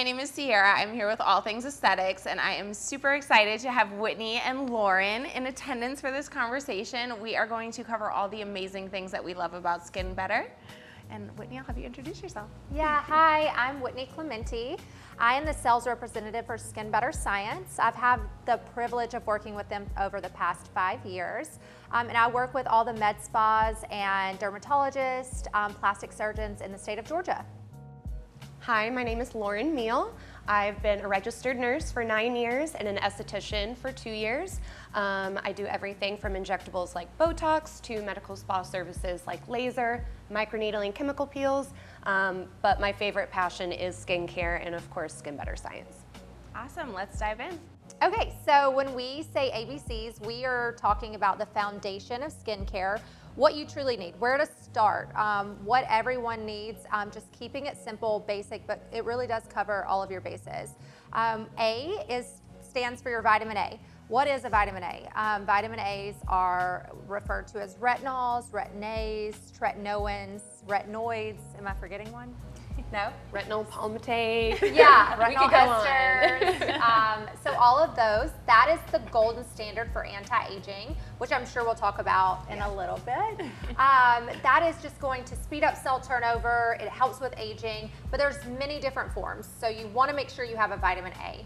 my name is Sierra. I'm here with All Things Aesthetics, and I am super excited to have Whitney and Lauren in attendance for this conversation. We are going to cover all the amazing things that we love about SkinBetter. And Whitney, I'll have you introduce yourself. Yeah, hi, I'm Whitney Clementi. I am the sales representative for SkinBetter Science. I've had the privilege of working with them over the past 5 years. And I work with all the med spas and dermatologists, plastic surgeons in the state of Georgia. Hi, my name is Lauren Meal. I've been a registered nurse for 9 years and an esthetician for 2 years. I do everything from injectables like Botox to medical spa services like laser, microneedling, chemical peels, but my favorite passion is skincare and of course SkinBetter Science. Awesome, let's dive in. Okay, so when we say ABCs, we are talking about the foundation of skincare, what you truly need, where to start, what everyone needs, just keeping it simple, basic, but it really does cover all of your bases. Stands for your vitamin A. What is a vitamin A? Vitamin A's are referred to as retinols, retin-A's, tretinoins, retinoids. Am I forgetting one? No? Retinol palmitate. Yeah, We retinol could go esters. So all of those, that is the golden standard for anti-aging, which I'm sure we'll talk about in a little bit. That is just going to speed up cell turnover. It helps with aging, but there's many different forms. So you want to make sure you have a vitamin A.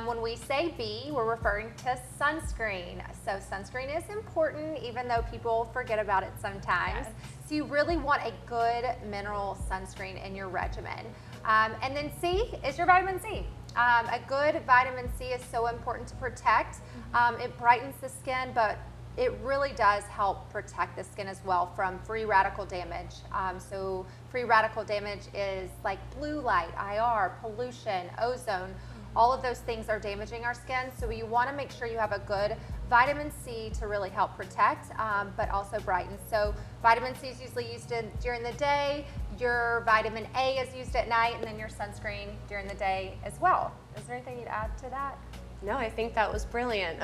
When we say B, we're referring to sunscreen. So sunscreen is important, even though people forget about it sometimes. Yes. So you really want a good mineral sunscreen in your regimen. And then C is your vitamin C. A good vitamin C is so important to protect. It brightens the skin, but it really does help protect the skin as well from free radical damage. So free radical damage is like blue light, IR, pollution, ozone. All of those things are damaging our skin, so you want to make sure you have a good vitamin C to really help protect, but also brighten. So vitamin C is usually used during the day, your vitamin A is used at night, and then your sunscreen during the day as well. Is there anything you'd add to that? No, I think that was brilliant.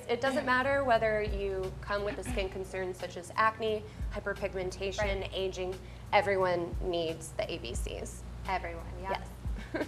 It doesn't matter whether you come with a skin concern such as acne, hyperpigmentation, right, aging, everyone needs the ABCs. Everyone, yeah. Yes.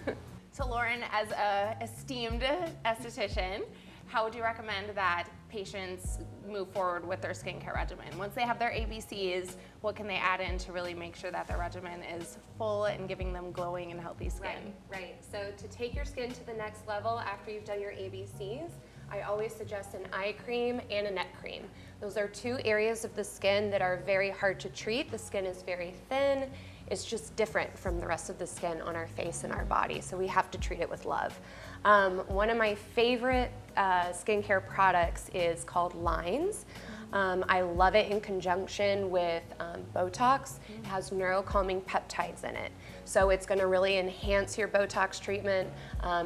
So Lauren, as an esteemed esthetician, how would you recommend that patients move forward with their skincare regimen? Once they have their ABCs, what can they add in to really make sure that their regimen is full and giving them glowing and healthy skin? Right. So to take your skin to the next level after you've done your ABCs, I always suggest an eye cream and a neck cream. Those are 2 areas of the skin that are very hard to treat. The skin is very thin. It's just different from the rest of the skin on our face and our body, so we have to treat it with love. One of my favorite skincare products is called Lines. I love it in conjunction with Botox. It has neurocalming peptides in it. So it's gonna really enhance your Botox treatment.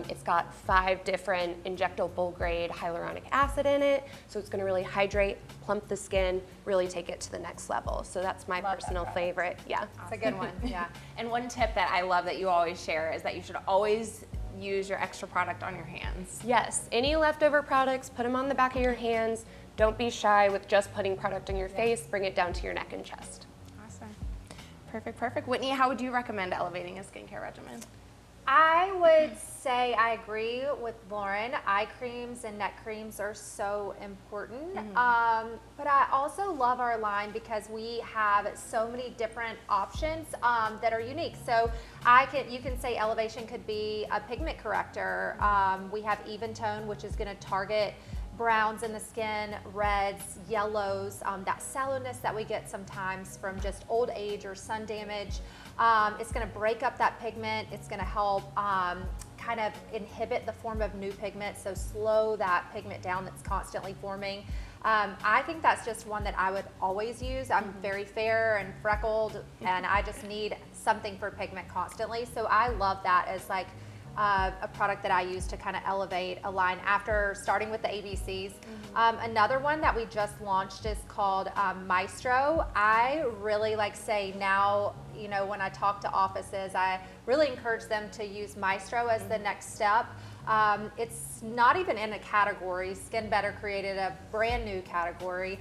It's got 5 different injectable grade hyaluronic acid in it. So it's gonna really hydrate, plump the skin, really take it to the next level. So that's my personal favorite. Yeah. It's a good one, yeah. And one tip that I love that you always share is that you should always use your extra product on your hands. Yes, any leftover products, put them on the back of your hands. Don't be shy with just putting product on your face, bring it down to your neck and chest. Awesome. Perfect. Whitney, how would you recommend elevating a skincare regimen? I would say I agree with Lauren. Eye creams and neck creams are so important. But I also love our line because we have so many different options that are unique. So you can say elevation could be a pigment corrector. We have Even Tone, which is going to target browns in the skin, reds, yellows, that sallowness that we get sometimes from just old age or sun damage. It's going to break up that pigment. It's going to help kind of inhibit the form of new pigment, so slow that pigment down that's constantly forming. I think that's just one that I would always use. I'm very fair and freckled, and I just need something for pigment constantly. So I love that as like a product that I use to kind of elevate a line after starting with the ABCs. Another one that we just launched is called Maestro. I really say now, when I talk to offices, I really encourage them to use Maestro as the next step. It's not even in a category. SkinBetter created a brand new category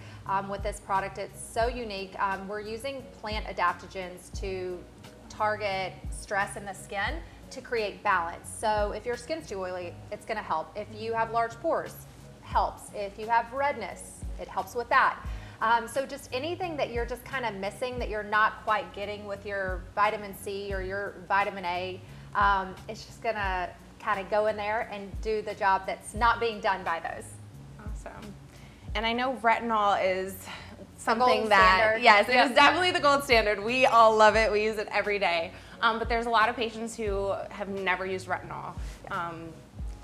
with this product. It's so unique. We're using plant adaptogens to target stress in the skin to create balance. So if your skin's too oily, it's gonna help. If you have large pores, helps. If you have redness, it helps with that. So just anything that you're just kind of missing that you're not quite getting with your vitamin C or your vitamin A, it's just gonna kind of go in there and do the job that's not being done by those. Awesome. And I know retinol is something gold that, standard. yes, it Yep. is definitely the gold standard. We all love it. We use it every day. But there's a lot of patients who have never used retinol.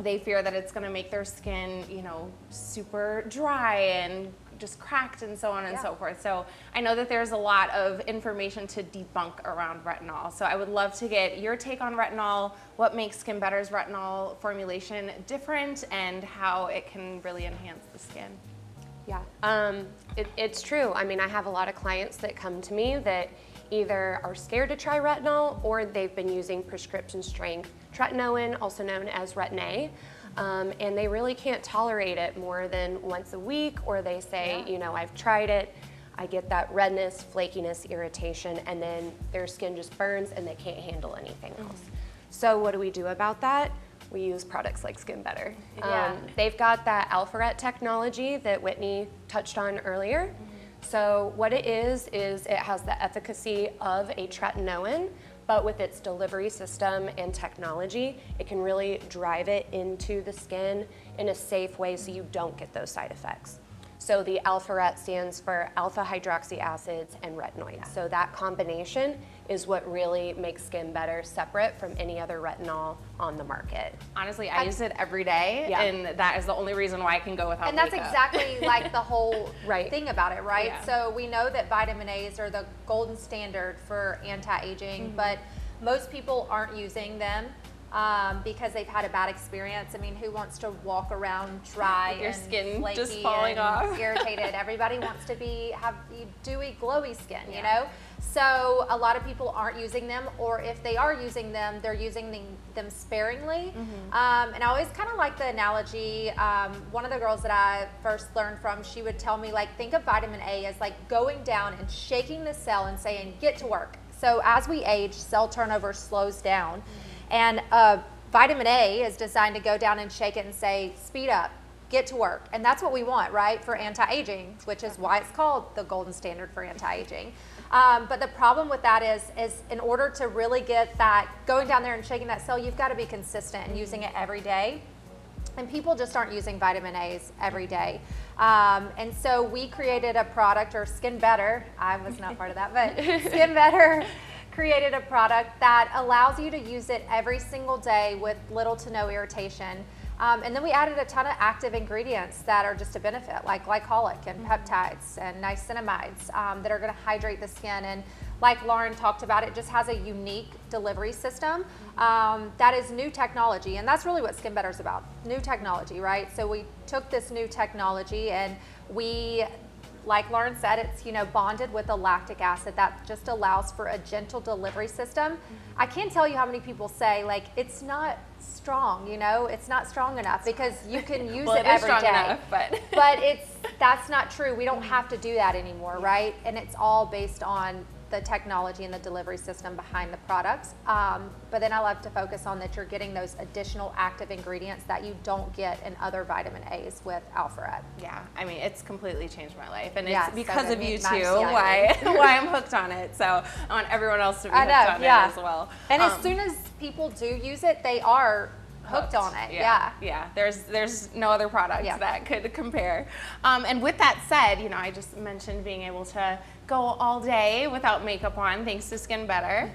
They fear that it's going to make their skin, you know, super dry and just cracked and so on and so forth. So I know that there's a lot of information to debunk around retinol. So I would love to get your take on retinol, what makes SkinBetter's retinol formulation different, and how it can really enhance the skin. Yeah, it's true. I mean, I have a lot of clients that come to me that either are scared to try retinol or they've been using prescription strength tretinoin, also known as Retin-A, and they really can't tolerate it more than once a week, or they say, you know, I've tried it, I get that redness, flakiness, irritation, and then their skin just burns and they can't handle anything else. So what do we do about that? We use products like SkinBetter. They've got that Alpha-Ret technology that Whitney touched on earlier. So what it is it has the efficacy of a tretinoin, but with its delivery system and technology, it can really drive it into the skin in a safe way so you don't get those side effects. So the Alpha-Ret stands for alpha hydroxy acids and retinoids. So that combination is what really makes SkinBetter separate from any other retinol on the market. Honestly, I use it every day, and that is the only reason why I can go without And that's makeup. exactly like the whole Right. thing about it, right? Yeah. So we know that vitamin A's are the golden standard for anti-aging, but most people aren't using them because they've had a bad experience. I mean, who wants to walk around dry With your and skin flaky just falling and off? irritated? Everybody wants to have dewy, glowy skin, you know? So a lot of people aren't using them, or if they are using them, they're using them sparingly. And I always kind of like the analogy. One of the girls that I first learned from, she would tell me, like, think of vitamin A as like going down and shaking the cell and saying, get to work. So as we age, cell turnover slows down. And vitamin A is designed to go down and shake it and say, speed up, get to work. And that's what we want, right, for anti-aging, which is why it's called the golden standard for anti-aging. But the problem with that is in order to really get that going down there and shaking that cell, you've got to be consistent and using it every day. And people just aren't using vitamin A's every day. And so we created a product, or SkinBetter, I was not part of that, but SkinBetter created a product that allows you to use it every single day with little to no irritation. And then we added a ton of active ingredients that are just a benefit, like glycolic and peptides and niacinamides that are gonna hydrate the skin. And like Lauren talked about, it just has a unique delivery system that is new technology. And that's really what SkinBetter is about, new technology, right? So we took this new technology and we, like Lauren said, it's, you know, bonded with a lactic acid that just allows for a gentle delivery system. I can't tell you how many people say, like, it's not strong, you know, it's not strong enough, because you can use Well, it it is every strong day. enough, but That's not true. We don't have to do that anymore, right? And it's all based on the technology and the delivery system behind the products. But then I love to focus on that you're getting those additional active ingredients that you don't get in other vitamin A's with Alpha-Ret. Yeah, I mean, it's completely changed my life, and Yeah, it's so because good. of you Mine's too, yeah. why I'm hooked on it. So I want everyone else to be I hooked know, on yeah. it as well. And as soon as people do use it, they are hooked on it. Yeah. There's no other product that could compare. And with that said, you know, I just mentioned being able to go all day without makeup on, thanks to SkinBetter.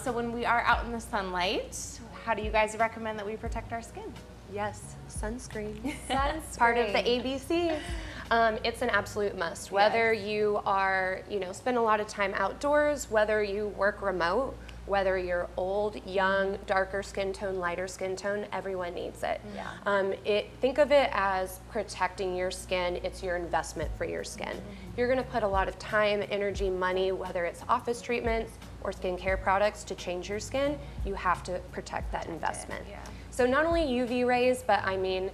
So when we are out in the sunlight, how do you guys recommend that we protect our skin? Yes, sunscreen. Sunscreen. Part of the ABC. It's an absolute must. Whether you are, you know, spend a lot of time outdoors, whether you work remote, whether you're old, young, darker skin tone, lighter skin tone, everyone needs it. Think of it as protecting your skin. It's your investment for your skin. If you're gonna put a lot of time, energy, money, whether it's office treatments or skincare products to change your skin, you have to protect that investment. So not only UV rays, but I mean,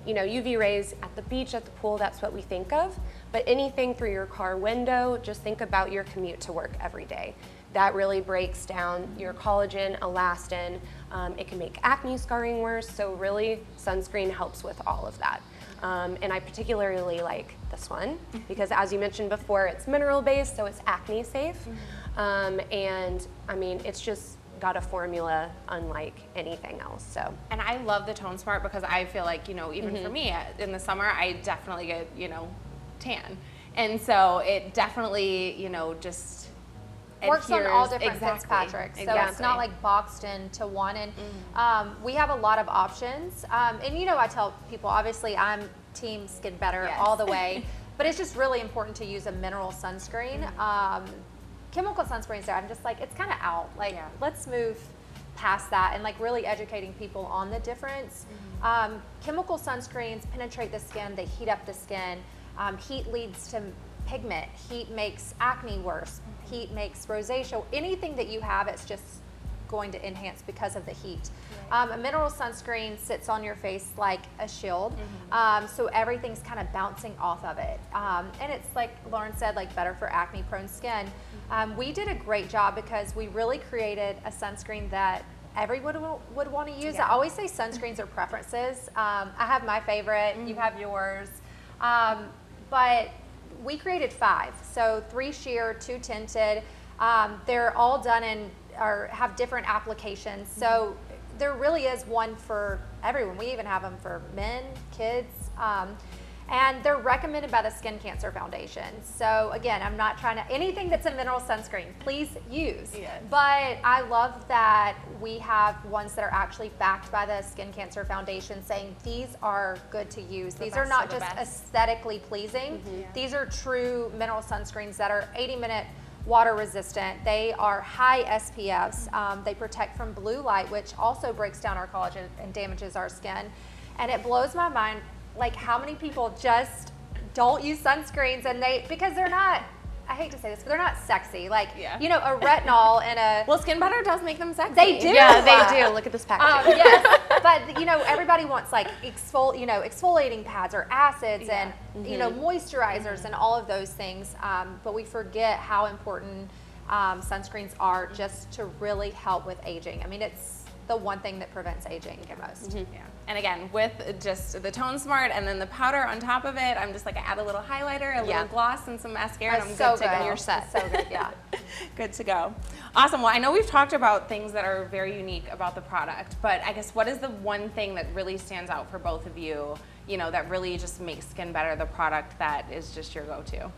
you know, UV rays at the beach, at the pool, that's what we think of. But anything through your car window, just think about your commute to work every day. that really breaks down your collagen, elastin. It can make acne scarring worse, so really sunscreen helps with all of that. And I particularly like this one because, as you mentioned before, it's mineral based, so it's acne safe. And I mean, it's just got a formula unlike anything else. So. And I love the Tone Smart because I feel like, you know, even for me in the summer, I definitely get, you know, tan. And so it definitely, you know, just works on all adheres- different Fitzpatricks, so it's not like boxed into one. And we have a lot of options. And you know, I tell people, obviously, I'm team SkinBetter Yes. all the way, but it's just really important to use a mineral sunscreen. Chemical sunscreens, I'm just like, it's kind of out. Like, let's move past that and like really educating people on the difference. Chemical sunscreens penetrate the skin, they heat up the skin. Heat leads to pigment. Heat makes acne worse. Heat makes rosacea. Anything that you have, it's just going to enhance because of the heat. A mineral sunscreen sits on your face like a shield, so everything's kind of bouncing off of it. And it's like Lauren said, like better for acne-prone skin. We did a great job because we really created a sunscreen that everyone would want to use. I always say sunscreens are preferences. I have my favorite. You have yours. But we created 5, so 3 sheer, 2 tinted. They're all done in or have different applications. So there really is one for everyone. We even have them for men, kids, and they're recommended by the Skin Cancer Foundation. So again, I'm not trying to, anything that's a mineral sunscreen, please use. Yes. But I love that we have ones that are actually backed by the Skin Cancer Foundation saying these are good to use. These are best not of the just best. aesthetically pleasing. These are true mineral sunscreens that are 80-minute water resistant. They are high SPFs. They protect from blue light, which also breaks down our collagen and damages our skin. And it blows my mind, like how many people just don't use sunscreens and because they're not, I hate to say this, but they're not sexy. Like, you know, a retinol and a... Well, SkinBetter does make them sexy. They do. Yeah, they do. Look at this package. Yes, but you know, everybody wants like exfoliating pads or acids and you know, moisturizers and all of those things. But we forget how important sunscreens are just to really help with aging. I mean, it's the one thing that prevents aging the most. Yeah. And again, with just the Tone Smart and then the powder on top of it, I'm just like, I add a little highlighter, a little gloss, and some mascara, and I'm So good to go. good. You're set. So good, yeah. Good to go. Awesome. Well, I know we've talked about things that are very unique about the product, but I guess what is the one thing that really stands out for both of you, you know, that really just makes SkinBetter the product that is just your go-to?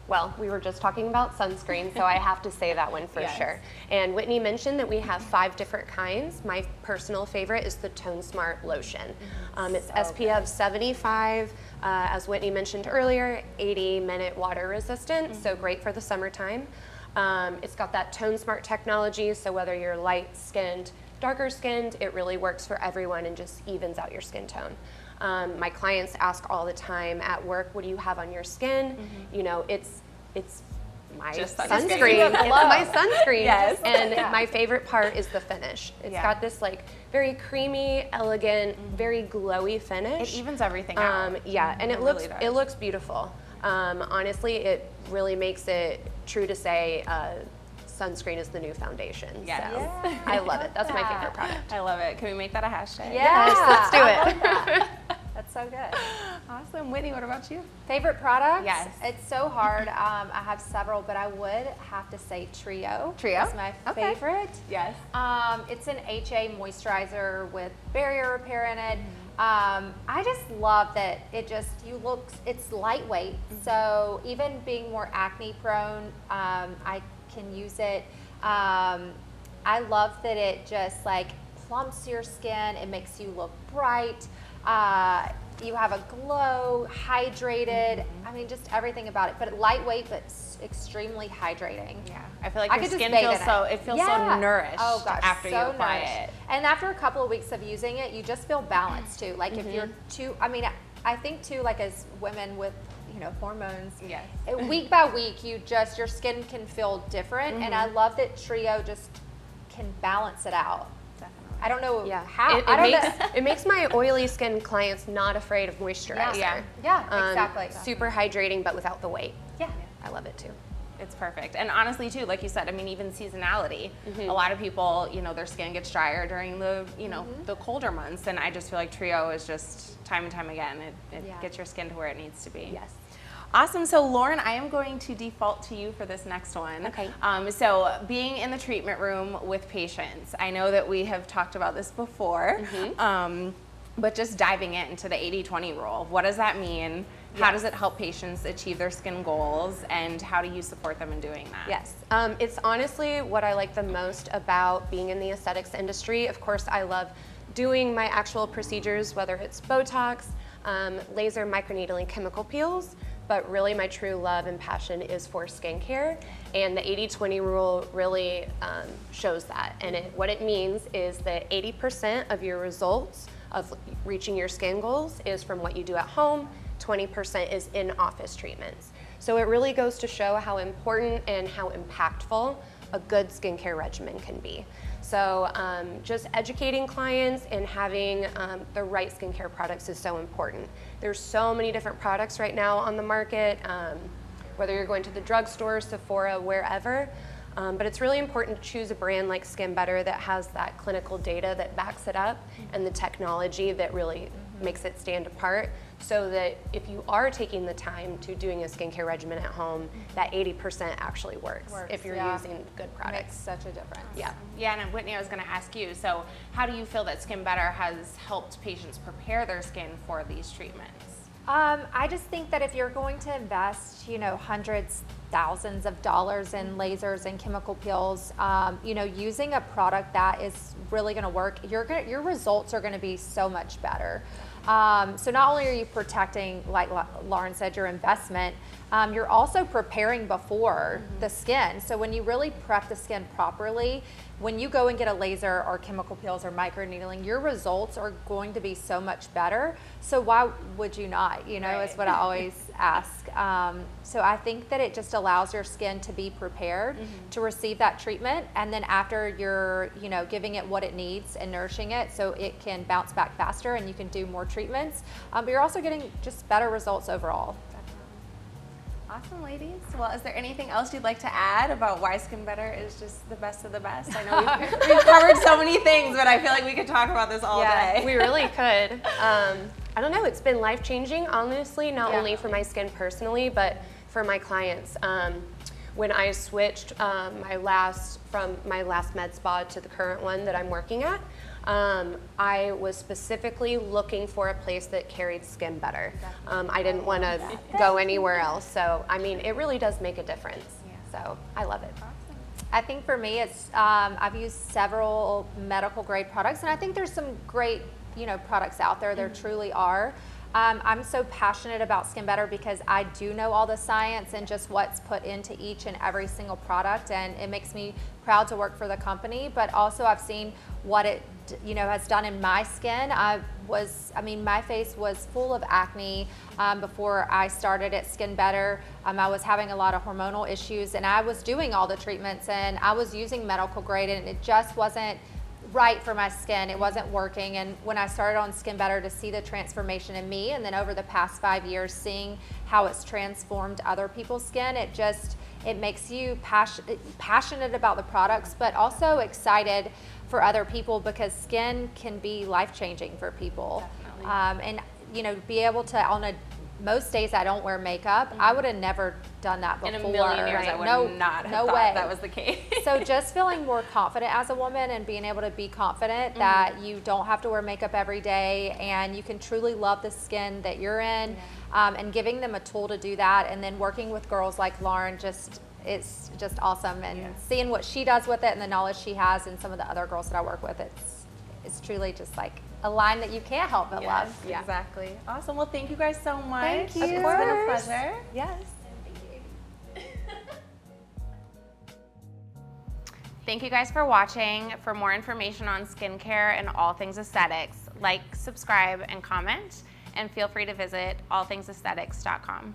Well, we were just talking about sunscreen, so I have to say that one for sure. And Whitney mentioned that we have 5 different kinds. My personal favorite is the Tone Smart lotion. It's SPF 75, as Whitney mentioned earlier, 80-minute water resistant, so great for the summertime. It's got that Tone Smart technology, so whether you're light-skinned, darker skinned, it really works for everyone and just evens out your skin tone. My clients ask all the time at work, what do you have on your skin? You know, it's my Just sunscreen. It's my sunscreen. Yes. And my favorite part is the finish. It's got this like very creamy, elegant, very glowy finish. It evens everything out. Yeah, and it really does. looks beautiful. Honestly, it really makes it true to say sunscreen is the new foundation. Yes. So Yeah, I love it. That's my favorite product. I love it. Can we make that a hashtag? Yes, let's do I it. love that. That's so good. Awesome. Whitney, what about you? Favorite products? Yes. It's so hard. I have several, but I would have to say Trio. Trio? It's my Okay. favorite. Yes. It's an HA moisturizer with barrier repair in it. I just love that it's lightweight. So even being more acne prone, I can use it. I love that it just like plumps your skin. It makes you look bright. You have a glow, hydrated. I mean, just everything about it. But lightweight, but extremely hydrating. Yeah. I feel like I your could just skin bathe feels in so, it. it feels Yeah. so nourished Oh gosh, after so you apply nourished. it. And after a couple of weeks of using it, you just feel balanced too. Like if you're too, I mean, I think too, like as women with, you know, hormones, Yes. week by week, your skin can feel different. And I love that Trio just can balance it out. Definitely. I don't know Yeah. how. It I don't makes, know. it makes my oily skin clients not afraid of moisturizer. Yeah. Yeah, exactly. Super hydrating, but without the weight. Yeah. I love it too. It's perfect. And honestly too, like you said, I mean, even seasonality, a lot of people, you know, their skin gets drier during the, you know, the colder months. And I just feel like Trio is just time and time again, it gets your skin to where it needs to be. Yes. Awesome. So Lauren, I am going to default to you for this next one. Okay. So being in the treatment room with patients, I know that we have talked about this before, but just diving into the 80-20 rule, what does that mean? How does it help patients achieve their skin goals, and how do you support them in doing that? Yes, it's honestly what I like the most about being in the aesthetics industry. Of course, I love doing my actual procedures, whether it's Botox, laser, microneedling, chemical peels, but really my true love and passion is for skincare, and the 80-20 rule really shows that. And what it means is that 80% of your results of reaching your skin goals is from what you do at home, 20% is in-office treatments. So it really goes to show how important and how impactful a good skincare regimen can be. So just educating clients and having the right skincare products is so important. There's so many different products right now on the market, whether you're going to the drugstore, Sephora, wherever. But it's really important to choose a brand like SkinBetter that has that clinical data that backs it up and the technology that really makes it stand apart, so that if you are taking the time to doing a skincare regimen at home, that 80% actually works if you're using good products. Makes such a difference. Yeah. Yeah, and Whitney, I was going to ask you, so how do you feel that SkinBetter has helped patients prepare their skin for these treatments? I just think that if you're going to invest, you know, hundreds, thousands of dollars in lasers and chemical peels, you know, using a product that is really going to work, your results are going to be so much better. So not only are you protecting, like Lauren said, your investment, you're also preparing before the skin. So when you really prep the skin properly, when you go and get a laser or chemical peels or microneedling, your results are going to be so much better. So why would you not? You know, is what I always ask. So I think that it just allows your skin to be prepared to receive that treatment, and then after you're, you know, giving it what it needs and nourishing it, so it can bounce back faster and you can do more treatments. But you're also getting just better results overall. Awesome, ladies. Well, is there anything else you'd like to add about why SkinBetter is just the best of the best? I know we've covered so many things, but I feel like we could talk about this all day. We really could. I don't know, it's been life-changing, honestly, not only for my skin personally, but for my clients. When I switched from my last med spa to the current one that I'm working at, I was specifically looking for a place that carried SkinBetter. I didn't want to go anywhere else. So, I mean, it really does make a difference. So, I love it. I think for me, it's I've used several medical grade products, and I think there's some great, you know, products out there. There truly are. I'm so passionate about SkinBetter because I do know all the science and just what's put into each and every single product, and it makes me proud to work for the company. But also, I've seen what it, you know, has done in my skin. My face was full of acne before I started at SkinBetter. I was having a lot of hormonal issues, and I was doing all the treatments, and I was using medical grade, and it just wasn't right for my skin. It wasn't working. And when I started on SkinBetter, to see the transformation in me, and then over the past 5 years seeing how it's transformed other people's skin, it makes you passionate about the products, but also excited for other people, because skin can be life-changing for people. And you know, be able to, most days I don't wear makeup. I would have never done that before. In a million years, I would not have thought that was the case. So just feeling more confident as a woman, and being able to be confident that you don't have to wear makeup every day, and you can truly love the skin that you're in, and giving them a tool to do that, and then working with girls like Lauren, it's just awesome. And seeing what she does with it and the knowledge she has, and some of the other girls that I work with, it's truly just like a line that you can't help but love. Yeah, exactly. Awesome. Well, thank you guys so much. Thank you. It's been a pleasure. Yes. Thank you guys for watching. For more information on skincare and all things aesthetics, like, subscribe, and comment. And feel free to visit allthingsaesthetics.com.